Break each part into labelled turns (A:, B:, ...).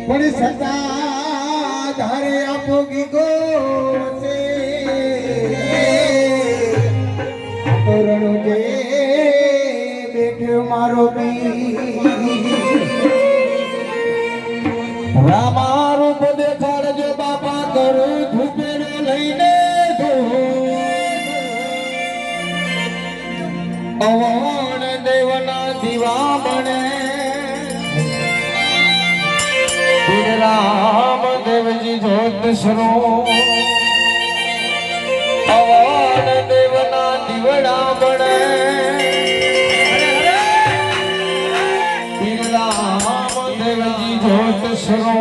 A: પણ સતા ધારે આપો ગીગો છે તોરણ જે બેઠ્યો મારો રામા રૂપ દેખાડજો બાપા કરું ધૂપેને લઈને અવણ દેવના દીવા બને રામ દેવજી જોત સરો અવણ દેવના દીવડા બને રામ દેવજી જોત સરો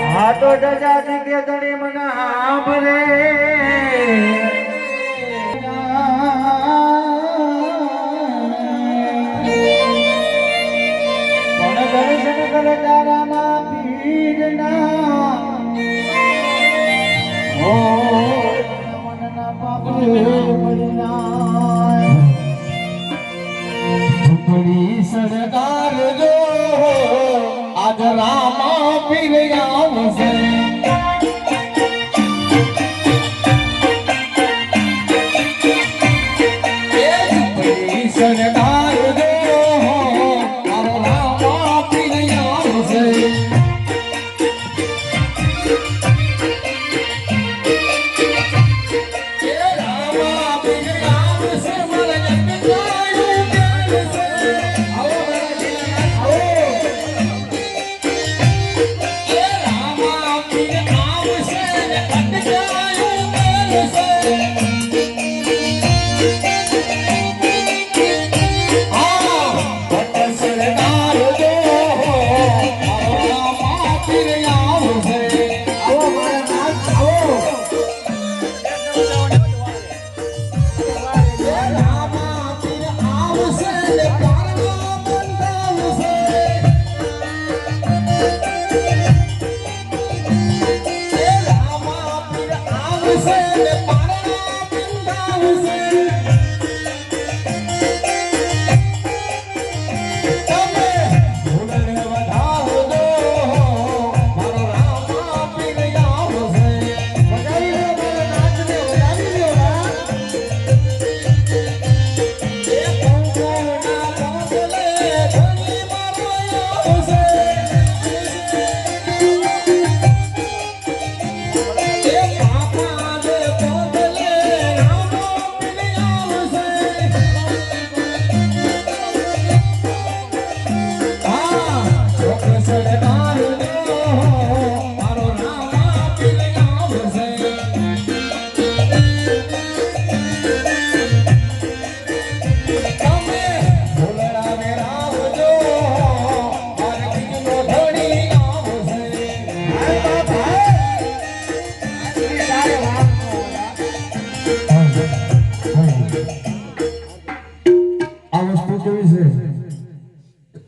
A: હાટો જજાતી કે દણી મને હાંભરે દર્શન કર તારામાં પીરના ઓ મનના પાપ મળી ઝૂંપડી સરદાર જો આજ રામા પીર આવશે ઝૂંપડી સરદાર જો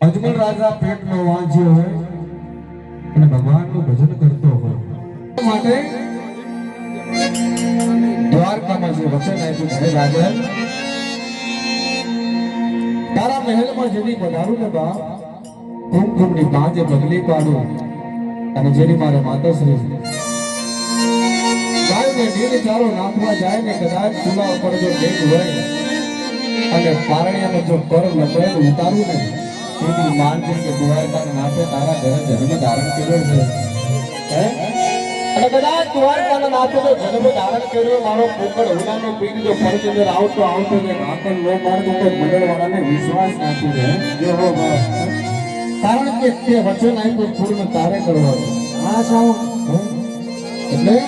A: અજમલ રાજા પેટનો વાંચ્યો હોય અને ભગવાનનું ભજન કરતો હોય માટે દ્વારકામાં જે વચન આપ્યું છે રાજા તારા મહેલમાં જેની પધારું ને બા કુમકુમની પાંજે પગલી પાડું અને જેની મારે માતાશ્રી ગાયને નીર ચારો નાખવા જાય ને કદાચ ચૂલા ઉપર જો ભેટ હોય અને પારણિયાનો જો કર લપેટ ઉતારું ને તેની માનજે કે દ્વારકાના નાથે તારા ઘરે જન્મ ધારણ કર્યો છે અને કદાચ દ્વારકાના નાથે જો જન્મ ધારણ કર્યો મારો પોકળ હુલાનો પીર જો ફરતી અંદર આવતો ને કાકલ નો માર્ગ ઉપર મંડળવાળાને વિશ્વાસ નાખી દે જે હો કારણ કે તે વચન આપ્યું પૂર્ણ તારે કરવાનું હા સાવ એટલે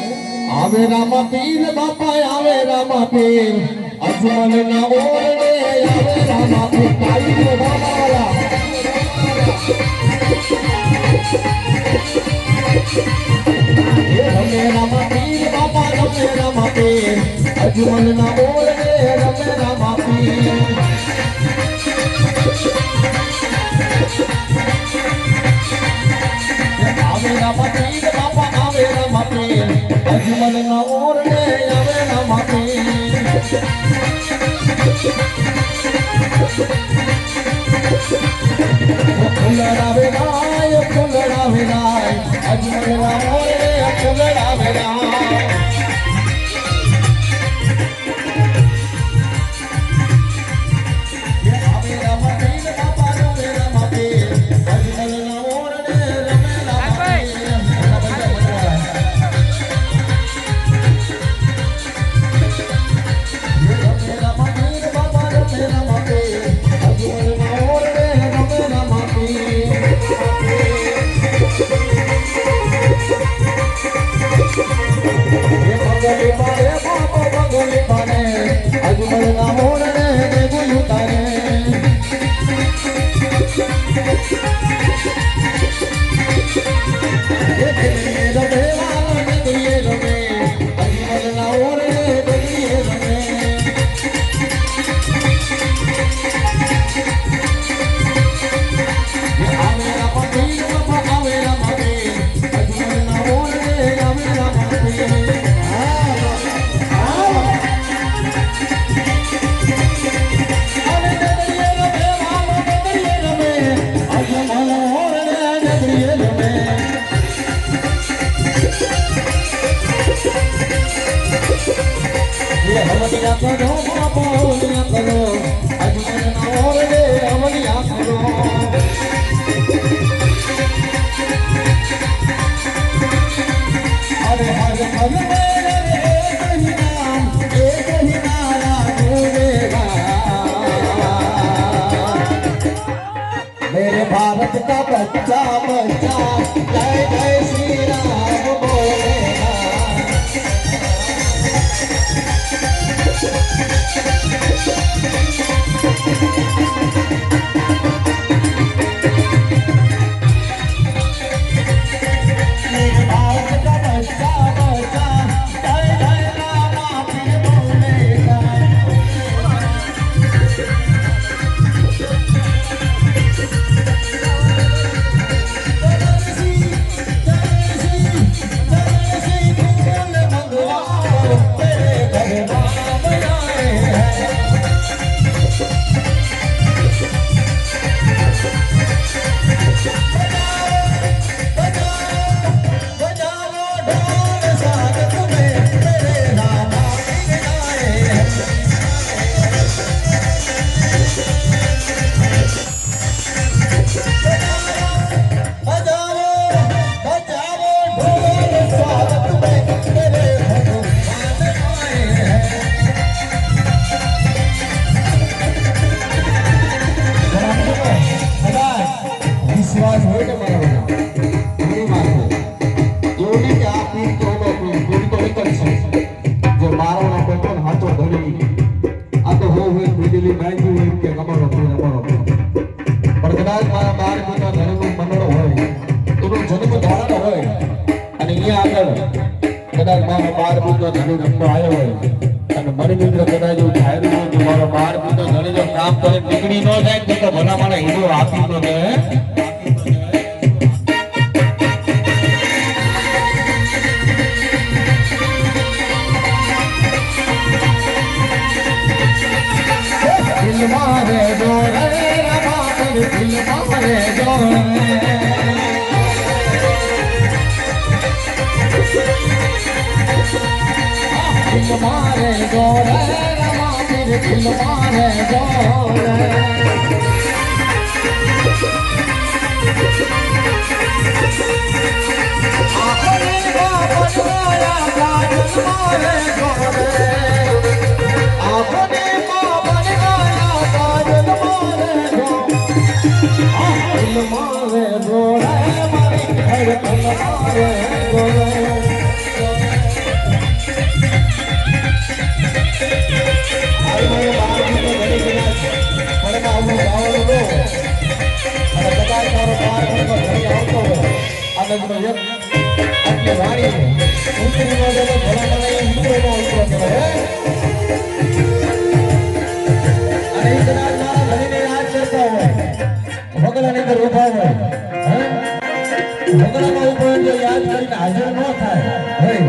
A: આવે રામા પીર બાપા આવે રામા પીર અજમલ ના ઓરડે આવે રામા પીર કાઈ નો બાબાલા રમે રામા પીર બાપા રમે રામા પીર અજમલ ના ઓરડે રમે રામા પીર આવે રામા પીર બાપા આવે રામા પીર અજમલ ના ઓરડે આવે રામા પીર मेरे भारत का बच्चा बच्चा जय जय श्री राम बोलेगा। मेरे भारत का बच्चा बच्चा जय जय राम फिर बोलेगा। विश्वास हो तो मारो ये मानो जो नहीं कि आप इन दोनों को पूरी तो नहीं कर सकते जो मारो ना कोई तो हाथों धरी आ तो हो हुए बिजली नहीं हुई के कमर पर कदाच मारा बार पिता धर्म को मनोरो होय એનો જન્મ ધારણ હોય અને અહીંયા આગળ કદાચ મારો બાર પુત્ર ધણી રમતો આવ્યો હોય અને મરી મિત્ર કદાચ એવું થાય હોય તો મારો બાર પુત્ર ધણી જો કામ કરે નીકળી ન જાય તો ભલા મારા હિન્દુ આપી તો દે दिल मारे दो रे रमा दिल मारे दो दिल मारे दो रे रमा दिल मारे दो आखिरी बात माया काजल मारे दो रे आखिरी मारे दो रे मारी घर मारे दो आई मेरे बाप की तो घड़ी बिना बड़े बाबू गावलो दो અને કદાચ મારો બાર ઘરનો ઘડી આવતો હોય આનંદ નો એક એટલે વાણી ઉતરી નો દેવો ભલા મને ઉતરો નો ઉતરો કહેવાય અને એ કદાચ મારા ઘડીને યાદ કરતા હોય ભગવાન અંદર ઉભા હોય હે ભગવાન ઉભો જો યાદ કરીને હાજર ન થાય ભાઈ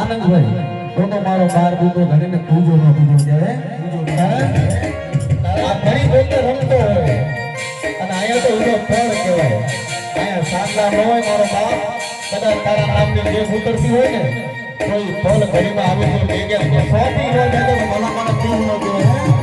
A: આનંદ ભાઈ તો મારો બાર બુતો ઘડીને પૂજો ન પૂજો કહેવાય પૂજો આ ઘડી બોલતો રમતો હોય અને અહીંયા તો ઉડો ફળ કહેવાય. અહીંયા સાંદા ન હોય મારો બાપ, કદાચ તારા નામની દેખ ઉતરતી હોય ને કોઈ ફળ ઘડીમાં આવી તો ભેગે સોંપી ન જાય તો ભલા મને કેવું ન કહેવાય.